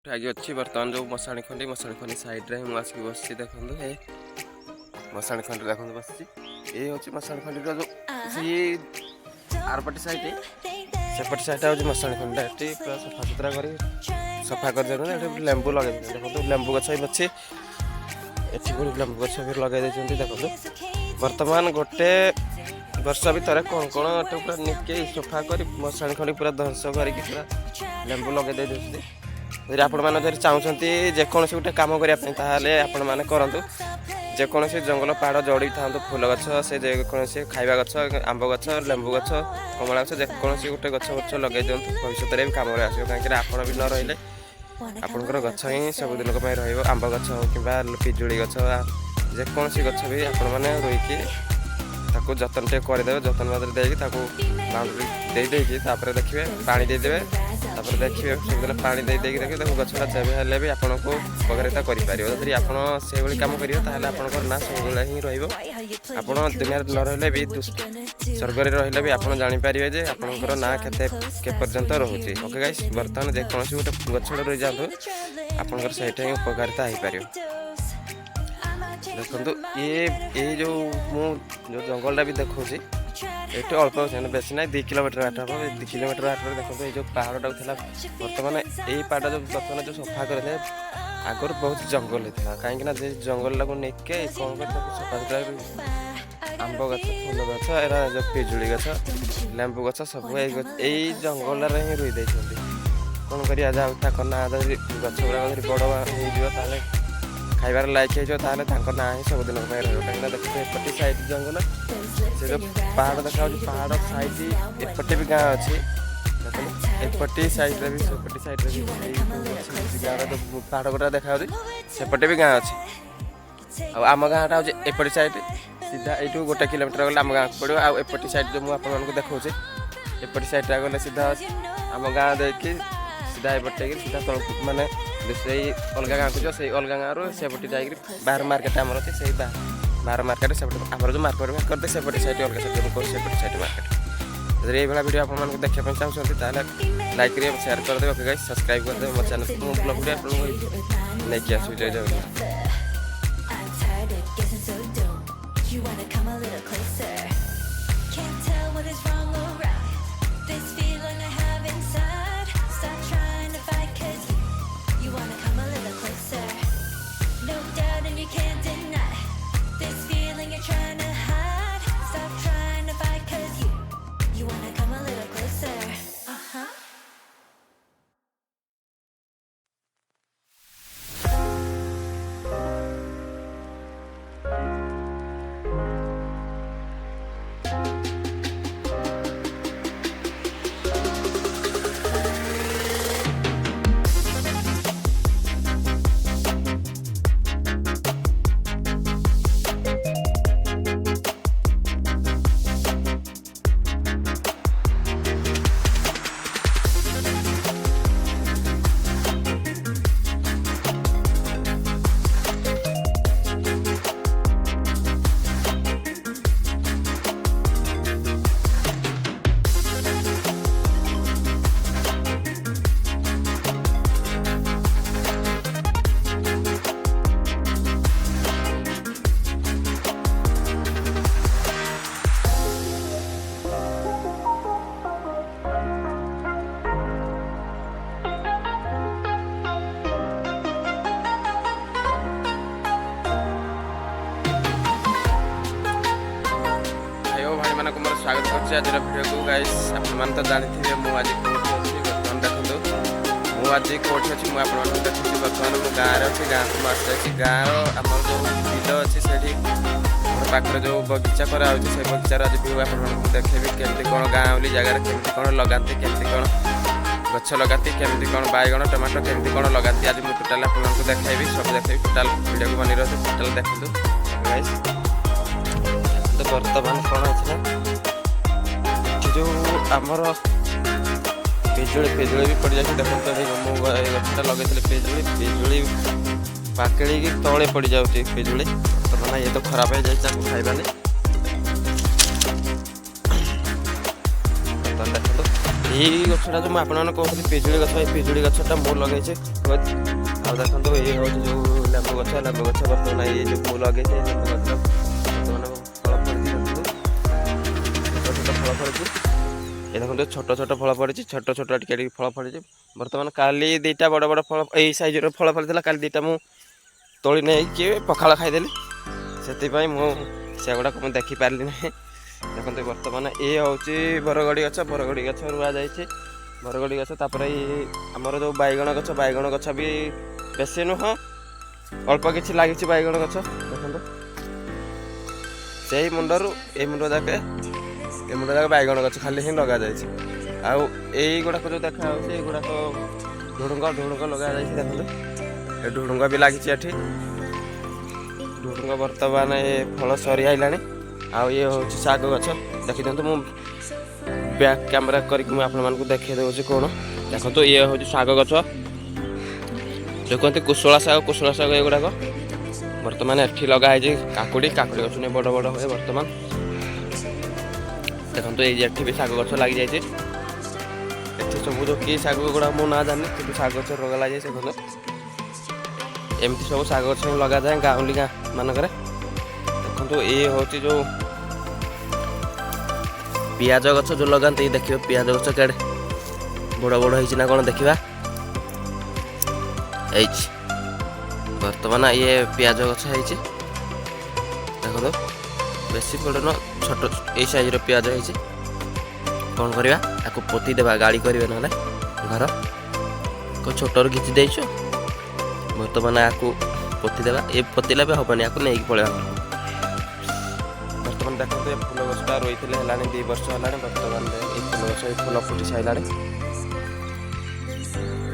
आगे अच्छी बर्तमान जो मशाणी खंडी सैड्रे मुझे आसिक बस देखो ये मशाणी खंडी देखो बस ये हूँ मशाणी खंडी जो आरपटी साइड सेपट साइड हूँ मशाणी खंडी ये पूरा सफा सुतरा कर सफा कर लेंबू लगे देखो लेंबू गछ भी अच्छी एटी लेंबू गछ भी लगे देखो बर्तमान गोटे वर्ष भितर कौन कौन पूरा निके सफा कर मशाणी खंडी पूरा ध्वंस करके पूरा लेंबू लगे देते यदि आपण मैंने चाहते जेकोसी गोटे कम करने आपण मैंने करूँ जेकोसी जंगल पहाड़ जोड़ी था फूल गछ से जेकोसी खाଇବା गछ आंब गछ लेंबू गछ कमला गछ जेकोसी गोटे गछ गछ लगे दिखाँ भविष्य में कम आसो कहीं आपण भी न रही आपंकर गछ ही सबुदिन आंब गछ कि पिजुड़ी गछ जेकोसी गछ भी आपण मैंने रोईकी जतन टे करदे जतन बादल देकी बाउंड्री देदेकी देखिए पानी देदेवे देखिए सबदिन पानी देखिए देखो गछटा जब हेल्ले भी आपको उपकारिता करें यदि आप से कम करेंगे आपंकर ना सब ही रप दुनिया न रही भी स्वर्ग रही भी आप जापर जे आपंकर ना के पर्यंत रोचे ओके गाइस बर्तमान जेकोसी गोटे गछ रही जातु आपंकर से उपकारिता हो पार देखो ये जो जो जंगलटा भी देखा ये अल्प बेस ना 2 किलोमीटर आठ हम 2 किलोमीटर आठ देखो ये जो पहाड़टा था बर्तमान यही पहाड़ जो बर्तमान जो सफा करते आगर बहुत जंगल होता कहीं जंगल को लेके कौन कर सफा सुतरा आंब गछ फूल गछ एरा जो पिजुड़ी गछ लेंबू गछ सब यही जंगल ही रुई दे कौन कर ना गछ गुड़ा बड़ हो खाइबार लायक हो ना ही सबुदिन कहीं देखते एपटे साइड जंगल से जो पहाड़ देखा पहाड़ साइड एपटे भी गाँ अच्छी एपटे साइड भी सेपटे साइड गाँव जो पहाड़ गुड़ा देखा सेपटे भी गाँ अच्छी आम गाँटा हूँ एपटे साइड सीधा यू 1 किलोमीटर गले आम गाँव पड़ो आउटे साइड जो मुझे देखा एपटे साइड गले सीधा आम गाँ देखिए सीधा एपटे सीधा तल मानने से अलग गाँव को जो से अलग गाँव सेपटे जा बाहर मार्केट आम अच्छे से बाहर मार्केट सेपटे आम जो मार्केट करते सेपटे साइड अलग साइड सेपटे साइड मार्केट यदि ये भिडियो आप देखा चाहते लाइक करेंगे शेयर करदे ओके गाइस सब्सक्राइब करदे मो चैनल को ब्लॉग वीडियो आपको लेके आसू जय जगन्नाथ स्वागत कर भिडियो को गाइस आपने तो जानते मुझे आज कौटी अच्छी बर्तमान देखो मुझे आज कौटी अच्छी मुझे देखी बर्तमान मो गाँव अच्छी गाँव को आसी गाँव आम जो बिल अच्छी से पाखे जो बगीचा कराऊँ से बगीचार आज व्यू आप देखेबी केमती कौन गाँवली जगार केमती कौन लगाती केमती कौन गछ लगाती केमती कौन बैगण टमाटो केमती कौन लगाती आज मुझे टोटाल आपको देखेबी सब देखेबी टोटाल वीडियो को बनी रही टोटाल देखो गाइस तो बर्तमान कौन है जो आमर पिजुड़ी पिजुड़ी भी पड़ जाए देखो गछटा लगे पिजुड़ी पिजुड़ी पाकड़ी की तले पड़ जाऊँगी पिजुड़ी तो ना ये तो खराब हो जाए खाइबानी देखो ଏଇ ଗଛଟା ଯେଉଁ ମୁଁ ଆପଣମାନଙ୍କୁ କହୁଥିଲି ପିଜୁଳି ଗଛ, ଏଇ ପିଜୁଳି ଗଛଟା ମୁଁ ଲଗେଇଛି। ଆଉ ଦେଖନ୍ତୁ ଏଇ ହେଉଛି ଯେଉଁ ଲେମ୍ବୁ ଗଛ ବର୍ତ୍ତମାନ ଏଇ ଯେଉଁ ମୁଁ ଲଗେଇଛି ଏଇ ଲେମ୍ବୁ ଗଛ ବର୍ତ୍ତମାନ ଫଳ ଫଳିଛି। ଛୋଟ ଛୋଟ ଫଳ ଫଳିଛି। ଏ ଦେଖନ୍ତୁ ଛୋଟ ଛୋଟ ଫଳ ପଡ଼ିଛି, ଛୋଟ ଛୋଟ ଟିକେ ଟିକେ ଫଳ ଫଳିଛି। ବର୍ତ୍ତମାନ କାଲି ଦୁଇଟା ବଡ଼ ବଡ଼ ଫଳ ଏଇ ସାଇଜ୍ର ଫଳ ଫଳିଥିଲା, କାଲି ଦୁଇଟା ମୁଁ ତୋଳି ନେଇକି ପଖାଳ ଖାଇଦେଲି। ସେଥିପାଇଁ ମୁଁ ସେଗୁଡ଼ାକ ମୁଁ ଦେଖିପାରିଲି ନାହିଁ। ଦେଖନ୍ତୁ ବର୍ତ୍ତମାନ ଏ ହେଉଛି ବରଗଡ଼ି ଗଛ, ବରଗଡ଼ି ଗଛ ରୁଆ ଯାଇଛି। ବରଗଡ଼ି ଗଛ ତାପରେ ଏଇ ଆମର ଯେଉଁ ବାଇଗଣ ଗଛ ବି ବେଶୀ ନୁହଁ, ଅଳ୍ପ କିଛି ଲାଗିଛି ବାଇଗଣ ଗଛ। ଦେଖନ୍ତୁ ସେଇ ମୁଣ୍ଡରୁ ଏଇ ମୁଣ୍ଡ ଯାକେ ବାଇଗଣ ଗଛ ଖାଲି ହିଁ ଲଗାଯାଇଛି। ଆଉ ଏଇଗୁଡ଼ାକ ଯେଉଁ ଦେଖାଯାଉଛି ଏଇଗୁଡ଼ାକ ଢୁଡ଼ୁଙ୍ଗ ଲଗାଯାଇଛି। ଦେଖନ୍ତୁ ଏ ଢୁଡ଼ୁଙ୍ଗ ବି ଲାଗିଛି ଏଠି। ଢୁଡ଼ୁଙ୍ଗ ବର୍ତ୍ତମାନ ଏ ଫଳ ସରି ଆଇଲାଣି। ଆଉ ଇଏ ହେଉଛି ଶାଗ ଗଛ। ଦେଖିଦିଅନ୍ତୁ ମୁଁ ବ୍ୟାକ୍ କ୍ୟାମେରା କରିକି ମୁଁ ଆପଣମାନଙ୍କୁ ଦେଖାଇ ଦେଉଛି କ'ଣ। ଦେଖନ୍ତୁ ଇଏ ହେଉଛି ଶାଗ ଗଛ, ଯେଉଁ କୁହନ୍ତି କୁଶଳା ଶାଗ ଏଗୁଡ଼ାକ। ବର୍ତ୍ତମାନ ଏଠି ଲଗା ହେଇଛି କାକୁଡ଼ି ଗଛ ନେଇ ବଡ଼ ବଡ଼ ହୁଏ। ବର୍ତ୍ତମାନ ଦେଖନ୍ତୁ ଏଠି ବି ଶାଗ ଗଛ ଲାଗିଯାଇଛି। ଏଠି ସବୁ ଯେଉଁ କି ଶାଗ ଗୁଡ଼ା ମୁଁ ନା ଜାଣିନି, କିନ୍ତୁ ଶାଗ ଗଛ ଲଗା ଲାଗିଯାଇଛି। ଦେଖନ୍ତୁ ଏମିତି ସବୁ ଶାଗ ଗଛ ଲଗାଯାଏ ଗାଉଁଲି ଗାଁ ମାନଙ୍କରେ। ଦେଖନ୍ତୁ ଇଏ ହେଉଛି ଯେଉଁ ପିଆଜ ଗଛ ଯେଉଁ ଲଗାନ୍ତି, ଦେଖିବ ପିଆଜ ଗଛ କେଡ଼େ ବଡ଼ ବଡ଼ ହେଇଛି ନା କ'ଣ ଦେଖିବା। ହେଇଛି ବର୍ତ୍ତମାନ ଇଏ ପିଆଜ ଗଛ ହେଇଛି। ଦେଖନ୍ତୁ ବେଶୀ ବଡ଼ ନୁହଁ, ଛୋଟ ଏଇ ସାଇଜ୍ର ପିଆଜ ହେଇଛି। କ'ଣ କରିବା, ଆକୁ ପୋତି ଦେବା, ଗାଳି କରିବେ ନହେଲେ ଘର। ଛୋଟରୁ ଘିଚି ଦେଇଛୁ, ବର୍ତ୍ତମାନ ଆକୁ ପୋତି ଦେବା। ଏ ପୋତିଲେ ବି ହେବନି, ଆକୁ ନେଇକି ପଳେଇବା। ବର୍ତ୍ତମାନ ଦେଖନ୍ତୁ ଏ ଫୁଲ ଗଛଟା ରହିଥିଲେ ହେଲାଣି 2 ବର୍ଷ ହେଲାଣି। ବର୍ତ୍ତମାନ ଏଇ ଫୁଲ ଗଛ ଫୁଲ ଫୁଟି ସାରିଲାଣି।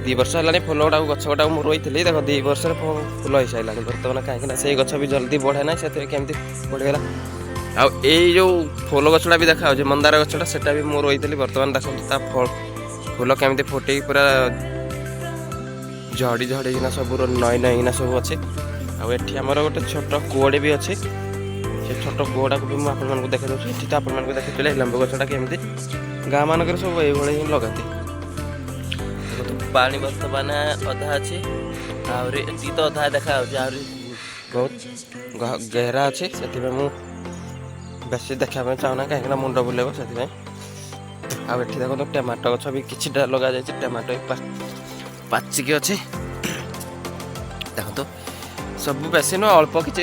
2 ବର୍ଷ ହେଲାଣି ଫୁଲ ଗଛ ଗୁଡ଼ାକୁ ମୁଁ ରହିଥିଲି। ଦେଖ 2 ବର୍ଷରେ ଫୁଲ ହେଇସାରିଲାଣି। ବର୍ତ୍ତମାନ କାହିଁକିନା ସେଇ ଗଛ ବି ଜଲ୍ଦି ବଢ଼େ ନାହିଁ, ସେଥିରେ କେମିତି ବଢ଼ିଗଲା। ଆଉ ଏଇ ଯେଉଁ ଫୁଲ ଗଛଟା ବି ଦେଖାଯାଉଛି ମନ୍ଦାର ଗଛଟା, ସେଟା ବି ମୁଁ ରହିଥିଲି। ବର୍ତ୍ତମାନ ଦେଖନ୍ତୁ ତା ଫୁଲ କେମିତି ଫୁଟିକି ପୁରା ଝଡ଼ିକିନା ସବୁ ନଈକିନା ସବୁ ଅଛି। ଆଉ ଏଠି ଆମର ଗୋଟେ ଛୋଟ କୂଅଟେ ବି ଅଛି। ସେ ଛୋଟ କୂଅଟାକୁ ବି ମୁଁ ଆପଣମାନଙ୍କୁ ଦେଖାଇ ଦେଉଛି। ଏଠି ତ ଆପଣମାନଙ୍କୁ ଦେଖିଥିଲେ ଲେମ୍ବୁ ଗଛଟା କେମିତି ଗାଁ ମାନଙ୍କରେ ସବୁ ଏଇଭଳି ହିଁ ଲଗାନ୍ତି। ପାଣି ବର୍ତ୍ତମାନ ଅଧା ଅଛି, ଆହୁରି ଏତିକି ତ ଅଧା ଦେଖାଯାଉଛି, ଆହୁରି ବହୁତ ଗହରା ଅଛି। ସେଥିପାଇଁ ମୁଁ ବେଶୀ ଦେଖିବା ପାଇଁ ଚାହୁଁନା, କାହିଁକିନା ମୁଣ୍ଡ ବୁଲେଇବ ସେଥିପାଇଁ। ଆଉ ଏଠି ଦେଖନ୍ତୁ ଟମାଟୋ ଗଛ ବି କିଛିଟା ଲଗାଯାଇଛି। ଟମାଟୋ ପାଚିକି ଅଛି। ଦେଖନ୍ତୁ ସବୁ ବେଶୀ ନୁହଁ, ଅଳ୍ପ କିଛି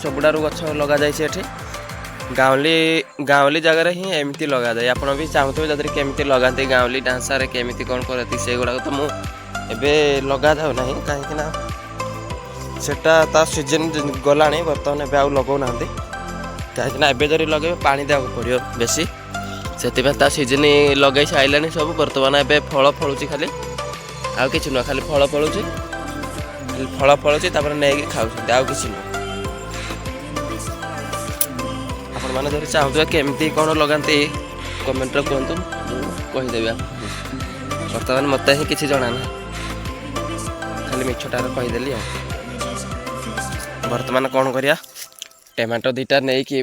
ସବୁଠାରୁ ଗଛ ଲଗାଯାଇଛି ଏଠି। ଗାଉଁଲି ଜାଗାରେ ହିଁ ଏମିତି ଲଗାଯାଏ। ଆପଣ ବି ଚାହୁଁଥିବେ ଯଦି କେମିତି ଲଗାନ୍ତି ଗାଉଁଲି ଢାଞ୍ଚାରେ, କେମିତି କ'ଣ କରନ୍ତି, ସେଗୁଡ଼ାକ ତ ମୁଁ ଏବେ ଲଗାଯାଉ ନାହିଁ, କାହିଁକିନା ସେଟା ତା ସିଜନ୍ ଗଲାଣି। ବର୍ତ୍ତମାନ ଏବେ ଆଉ ଲଗାଉନାହାନ୍ତି, କାହିଁକିନା ଏବେ ଯଦି ଲଗାଇବେ ପାଣି ଦେବାକୁ ପଡ଼ିବ ବେଶୀ। ସେଥିପାଇଁ ତା ସିଜନ୍ ଲଗାଇ ସାରିଲାଣି ସବୁ। ବର୍ତ୍ତମାନ ଏବେ ଫଳ ଫଳୁଛି ଖାଲି, ଆଉ କିଛି ନୁହଁ, ଖାଲି ଫଳ ଫଳୁଛି ତାପରେ ନେଇକି ଖାଉଛନ୍ତି, ଆଉ କିଛି ନୁହଁ। ଆପଣମାନେ ଯଦି ଚାହୁଁଥିବେ କେମିତି କ'ଣ ଲଗାନ୍ତି କମେଣ୍ଟରେ କୁହନ୍ତୁ, ମୁଁ କହିଦେବି ଆପଣଙ୍କୁ। ବର୍ତ୍ତମାନ ମୋତେ ହିଁ କିଛି ଜଣା ନାହିଁ, ଖାଲି ମିଛଟାରେ କହିଦେଲି। ଆଉ ବର୍ତ୍ତମାନ କ'ଣ କରିବା, ଟମାଟୋ 2ଟା ନେଇକି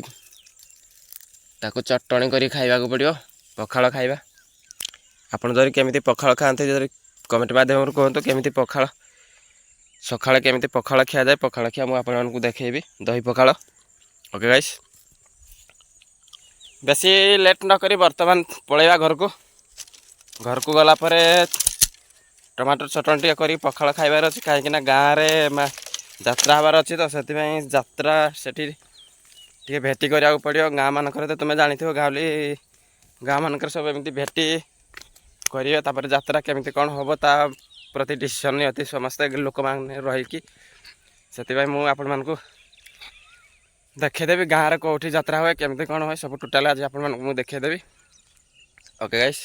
ତାକୁ ଚଟଣି କରି ଖାଇବାକୁ ପଡ଼ିବ, ପଖାଳ ଖାଇବା। ଆପଣ ଯଦି କେମିତି ପଖାଳ ଖାଆନ୍ତି, ଯଦି କମେଣ୍ଟ ମାଧ୍ୟମରେ କୁହନ୍ତୁ କେମିତି ପଖାଳ, ସକାଳେ କେମିତି ପଖାଳ ଖିଆଯାଏ। ପଖାଳ ଖିଆ ମୁଁ ଆପଣମାନଙ୍କୁ ଦେଖେଇବି, ଦହି ପଖାଳ। ଓକେ ଗାଇସ୍, ବେଶୀ ଲେଟ୍ ନକରି ବର୍ତ୍ତମାନ ପଳେଇବା ଘରକୁ ଗଲା ପରେ ଟମାଟୋ ଚଟଣି ଟିକେ କରି ପଖାଳ ଖାଇବାର ଅଛି, କାହିଁକିନା ଗାଁରେ ଯାତ୍ରା ହେବାର ଅଛି। ତ ସେଥିପାଇଁ ଯାତ୍ରା ସେଠି ଟିକେ ଭେଟି କରିବାକୁ ପଡ଼ିବ। ଗାଁ ମାନଙ୍କରେ ତ ତୁମେ ଜାଣିଥିବ, ଗାଁ ମାନଙ୍କରେ ସବୁ ଏମିତି ଭେଟି କରିବେ। ତାପରେ ଯାତ୍ରା କେମିତି କ'ଣ ହେବ ତା ପ୍ରତି ଡିସିସନ୍ ନିଅନ୍ତି ସମସ୍ତେ ଲୋକମାନେ ରହିକି। ସେଥିପାଇଁ ମୁଁ ଆପଣମାନଙ୍କୁ ଦେଖେଇଦେବି ଗାଁରେ କେଉଁଠି ଯାତ୍ରା ହୁଏ, କେମିତି କ'ଣ ହୁଏ, ସବୁ ଟୋଟାଲ୍ ଆଜି ଆପଣମାନଙ୍କୁ ମୁଁ ଦେଖେଇଦେବି। Okay guys.